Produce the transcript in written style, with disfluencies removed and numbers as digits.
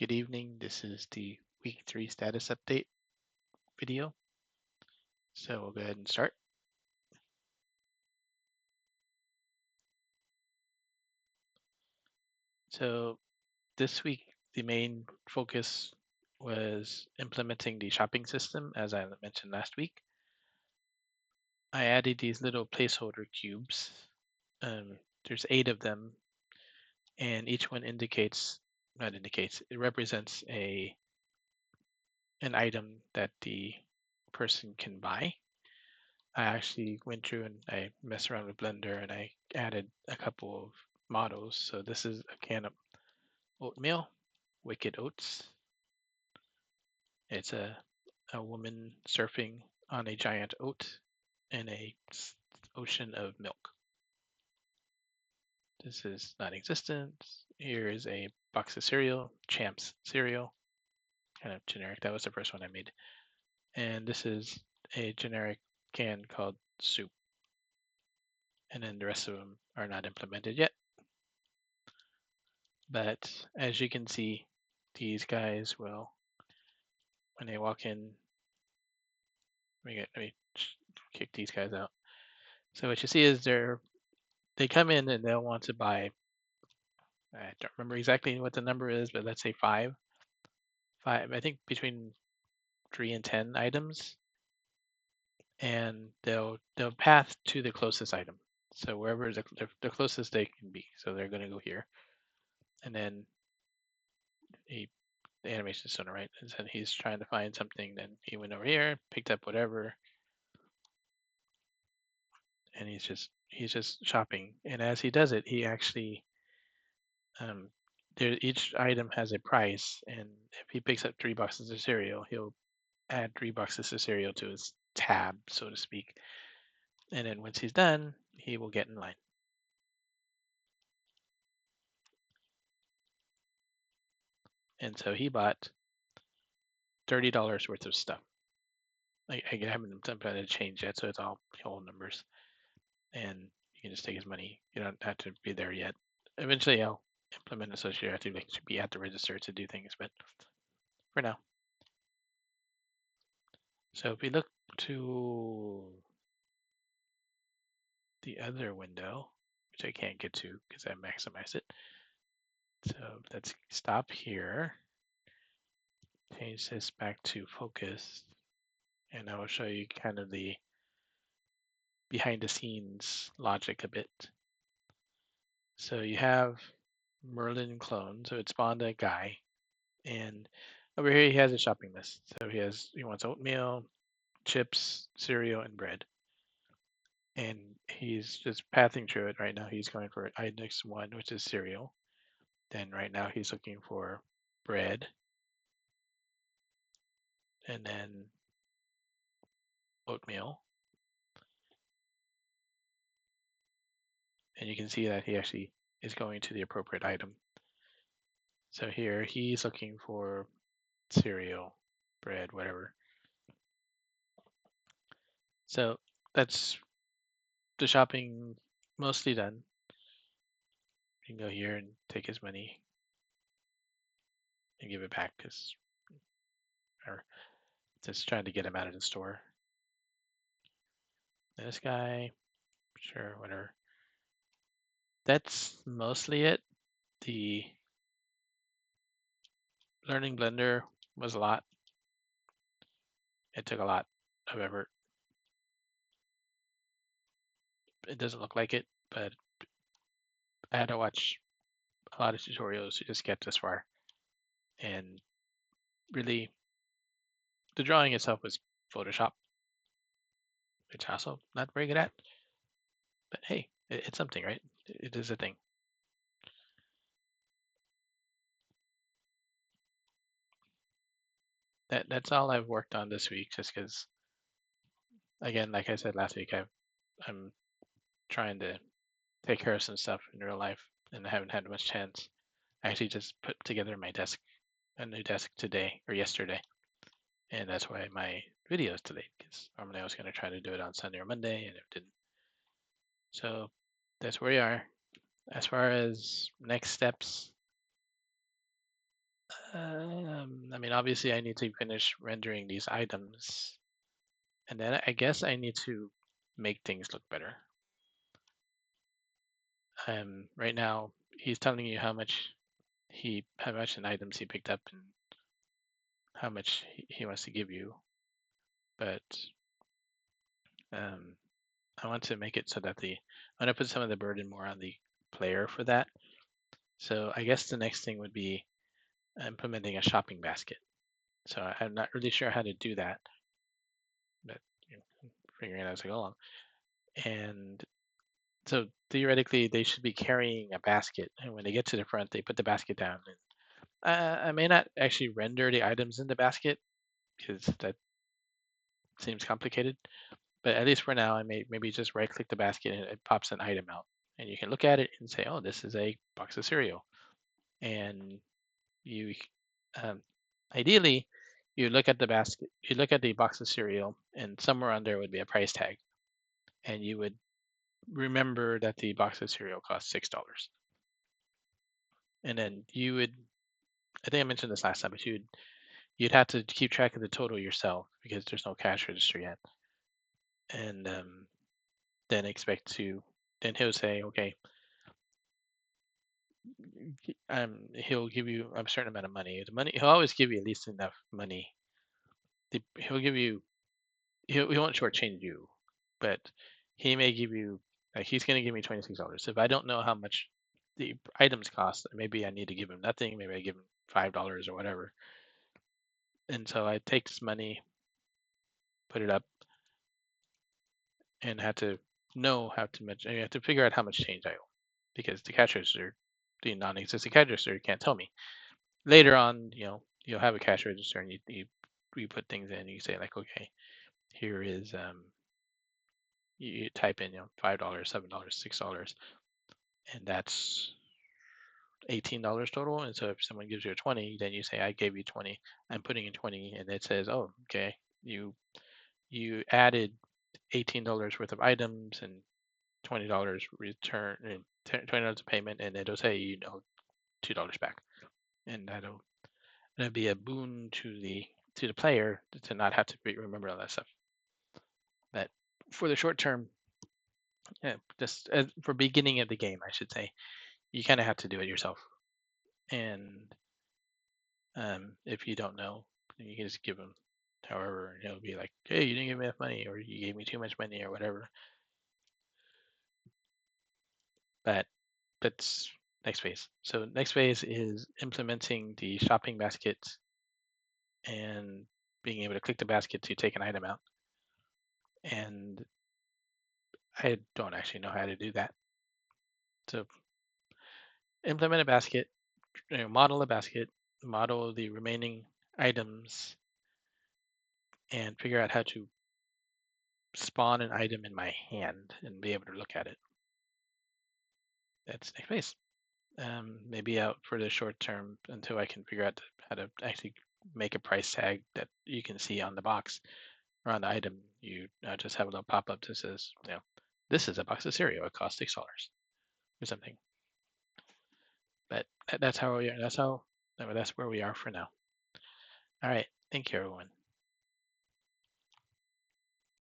Good evening. This is the week 3 status update video. So we'll go ahead and start. So this week, the main focus was implementing the shopping system, as I mentioned last week. I added these little placeholder cubes. There's 8 of them, and each one it represents an item that the person can buy. I actually went through and I messed around with Blender and I added a couple of models. So this is a can of oatmeal, Wicked Oats. It's a woman surfing on a giant oat in a ocean of milk. This is non-existent. Here is a box of cereal, Champs cereal, kind of generic. That was the first one I made. And this is a generic can called soup. And then the rest of them are not implemented yet. But as you can see, these guys will, when they walk in, let me kick these guys out. So what you see is they come in and they'll want to buy. I don't remember exactly what the number is, but let's say five. Five. I think between 3 and 10 items, and they'll path to the closest item. So wherever is the closest they can be. So they're going to go here, and then the animation is on the right. And then he's trying to find something. Then he went over here, picked up whatever, and he's just shopping. And as he does it, he actually um, each item has a price, and if he picks up 3 boxes of cereal, he'll add 3 boxes of cereal to his tab, so to speak. And then once he's done, he will get in line. And so he bought $30 worth of stuff. I haven't done to change yet, so it's all whole numbers. And you can just take his money. You don't have to be there yet. Eventually, I'll implement associate activity to be at the register to do things, but for now. So if we look to the other window, which I can't get to because I maximized it. So let's stop here, change this back to focus, and I will show you kind of the behind the scenes logic a bit. So you have Merlin clone, so it spawned a guy, and over here he has a shopping list. So he wants oatmeal, chips, cereal, and bread. And he's just pathing through it right now. He's going for index 1, which is cereal. Then right now he's looking for bread. And then oatmeal. And you can see that he actually is going to the appropriate item. So here he's looking for cereal, bread, whatever. So that's the shopping mostly done. You can go here and take his money and give it back because or just trying to get him out of the store. This guy, sure, whatever. That's mostly it. The learning Blender was a lot. It took a lot of effort. It doesn't look like it, but I had to watch a lot of tutorials to just get this far. And really, the drawing itself was Photoshop, which I'm also not very good at. But hey, it's something, right? It is a thing. That's all I've worked on this week, just because, again, like I said last week, I'm trying to take care of some stuff in real life, and I haven't had much chance. I actually just put together my desk, a new desk today or yesterday, and that's why my video is delayed. Because normally I was going to try to do it on Sunday or Monday, and it didn't. So that's where we are. As far as next steps, I mean, obviously, I need to finish rendering these items, and then I guess I need to make things look better. Right now, he's telling you how much in items he picked up and how much he wants to give you, but um, I want to make it so that I want to put some of the burden more on the player for that. So I guess the next thing would be implementing a shopping basket. So I'm not really sure how to do that, but you know, figuring it out as I go along. And so theoretically, they should be carrying a basket, and when they get to the front, they put the basket down. And I may not actually render the items in the basket because that seems complicated. But at least for now, I may maybe just right-click the basket and it pops an item out, and you can look at it and say, "Oh, this is a box of cereal." And you, um, ideally, you look at the basket, you look at the box of cereal, and somewhere on there would be a price tag, and you would remember that the box of cereal costs $6. And then you would, I think I mentioned this last time, but you'd have to keep track of the total yourself because there's no cash register yet. And then expect to, then he'll say, okay, he'll give you a certain amount of money. The money, he'll always give you at least enough money. He'll give you, he won't shortchange you, but he may give you, like he's going to give me $26. If I don't know how much the items cost, maybe I need to give him nothing. Maybe I give him $5 or whatever. And so I take this money, put it up, and have to know how to much. I have to figure out how much change I owe because the cash register, the non-existent cash register, can't tell me. Later on, you'll have a cash register and you put things in. You say like, okay, here is you type in $5, $7, $6, and that's $18 total. And so if someone gives you a 20, then you say I gave you 20. I'm putting in 20, and it says, oh, okay, you added $18 worth of items and $20 return and $20 of payment, and it'll say $2 back, and that'll be a boon to the player to not have to remember all that stuff. But for the short term, yeah, just for beginning of the game, I should say, you kind of have to do it yourself. And if you don't know, you can just give them however, and it'll be like, hey, you didn't give me enough money, or you gave me too much money, or whatever. But that's next phase. So next phase is implementing the shopping basket and being able to click the basket to take an item out. And I don't actually know how to do that. So implement a basket, model a basket, model the remaining items, and figure out how to spawn an item in my hand and be able to look at it. That's next phase. Maybe out for the short term until I can figure out how to actually make a price tag that you can see on the box or on the item. You just have a little pop up that says, this is a box of cereal. It costs $6 or something. But that's how we are. That's where we are for now. All right. Thank you, everyone.